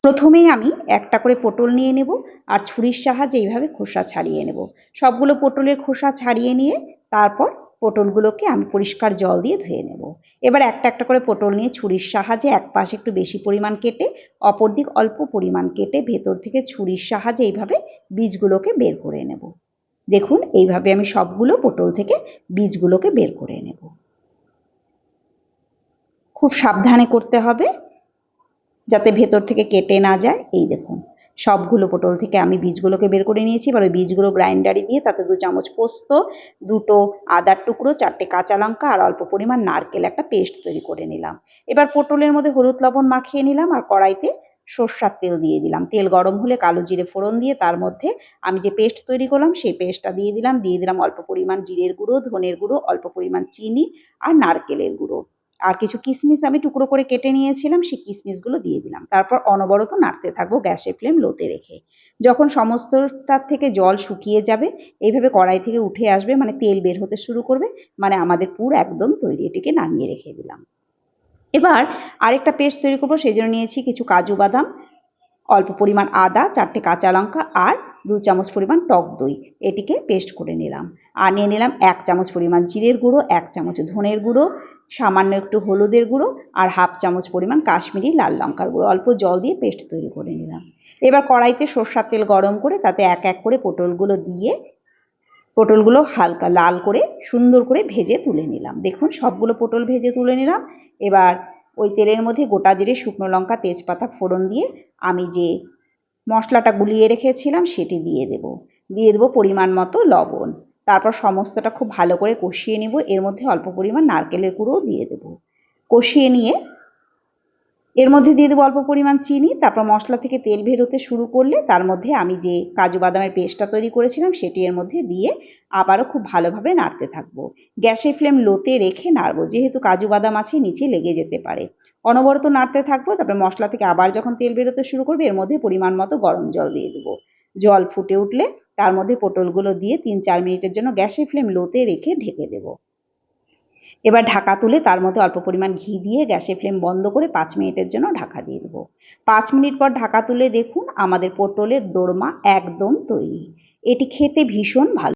প্রথমেই আমি একটা করে পটল নিয়ে নেব আর ছুরির সাহায্যে এইভাবে খোসা ছাড়িয়ে নেব। সবগুলো পটলের খোসা ছাড়িয়ে নিয়ে তারপর পটলগুলোকে আমি পরিষ্কার জল দিয়ে ধুয়ে নেব। এবার একটা একটা করে পটল নিয়ে ছুরির সাহায্যে এক পাশ একটু বেশি পরিমাণ কেটে অপর দিক অল্প পরিমাণ কেটে ভেতর থেকে ছুরির সাহায্যে এইভাবে বীজগুলোকে বের করে নেব। দেখুন এইভাবে আমি সবগুলো পটল থেকে বীজগুলোকে বের করে নেব। খুব সাবধানে করতে হবে যাতে ভেতর থেকে কেটে না যায়। এই দেখুন সবগুলো পটল থেকে আমি বীজগুলোকে বের করে নিয়েছি। এবার ওই বীজগুলো গ্রাইন্ডারে দিয়ে তাতে 2 চামচ পোস্ত, 2টো আদার টুকরো, 4টে কাঁচা লঙ্কা আর অল্প পরিমাণ নারকেল একটা পেস্ট তৈরি করে নিলাম। এবার পটলের মধ্যে হলুদ লবণ মাখিয়ে নিলাম আর কড়াইতে সর্ষার তেল দিয়ে দিলাম। তেল গরম হলে কালো জিরে ফোড়ন দিয়ে তার মধ্যে আমি যে পেস্ট তৈরি করলাম সেই পেস্টটা দিয়ে দিলাম অল্প পরিমাণ জিরের গুঁড়ো, ধনের গুঁড়ো, অল্প পরিমাণ চিনি আর নারকেলের গুঁড়ো। আর কিছু কিশমিশ আমি টুকরো করে কেটে নিয়েছিলাম, সেই কিশমিশগুলো দিয়ে দিলাম। তারপর অনবরত নাড়তে থাকবো গ্যাসের ফ্লেম লোতে রেখে। যখন সমস্তটার থেকে জল শুকিয়ে যাবে, এইভাবে কড়াই থেকে উঠে আসবে, মানে তেল বের হতে শুরু করবে, মানে আমাদের পুর একদম তৈরি। এটিকে নামিয়ে রেখে দিলাম। এবার আরেকটা পেস্ট তৈরি করবো, সেই জন্য নিয়েছি কিছু কাজু বাদাম, অল্প পরিমাণ আদা, 4টে কাঁচা লঙ্কা আর 2 চামচ পরিমাণ টক দই। এটিকে পেস্ট করে নিলাম। আর নিয়ে নিলাম 1 চামচ পরিমাণ জিরের গুঁড়ো, 1 চামচ ধনের গুঁড়ো, সামান্য একটু হলুদের গুঁড়ো আর হাফ চামচ পরিমাণ কাশ্মীরি লাল লঙ্কার গুঁড়ো। অল্প জল দিয়ে পেস্ট তৈরি করে নিলাম। এবার কড়াইতে সর্ষার তেল গরম করে তাতে এক এক করে পটলগুলো দিয়ে পটলগুলো হালকা লাল করে সুন্দর করে ভেজে তুলে নিলাম। দেখুন সবগুলো পটল ভেজে তুলে নিলাম। এবার ওই তেলের মধ্যে গোটা জিরে, শুকনো লঙ্কা, তেজপাতা ফোড়ন দিয়ে আমি যে মশলাটা গুলিয়ে রেখেছিলাম সেটি দিয়ে দেব পরিমাণ মতো লবণ। তারপর সমস্তটা খুব ভালো করে কষিয়ে নেব। এর মধ্যে অল্প পরিমাণ নারকেলের গুঁড়োও দিয়ে দেব। কষিয়ে নিয়ে এর মধ্যে দিয়ে দেবো অল্প পরিমাণ চিনি। তারপর মশলা থেকে তেল বেরোতে শুরু করলে তার মধ্যে আমি যে কাজু বাদামের পেস্টটা তৈরি করেছিলাম সেটি এর মধ্যে দিয়ে আবারও খুব ভালোভাবে নাড়তে থাকবো। গ্যাসের ফ্লেম লোতে রেখে নাড়বো, যেহেতু কাজু বাদাম আছে নিচে লেগে যেতে পারে। অনবরত নাড়তে থাকবো। তারপরে মশলা থেকে আবার যখন তেল বেরোতে শুরু করবে এর মধ্যে পরিমাণ মতো গরম জল দিয়ে দেবো। জল ফুটে উঠলে তার মধ্যে পটলগুলো দিয়ে 3-4 মিনিটের জন্য গ্যাসের ফ্লেম লোতে রেখে ঢেকে দেবো। এবার ঢাকা তুলে তার মধ্যে অল্প পরিমাণ ঘি দিয়ে গ্যাসের ফ্লেম বন্ধ করে 5 মিনিটের জন্য ঢাকা দিয়ে দেবো। 5 মিনিট পর ঢাকা তুলে দেখুন আমাদের পটলের দোরমা একদম তৈরি। এটি খেতে ভীষণ ভালো।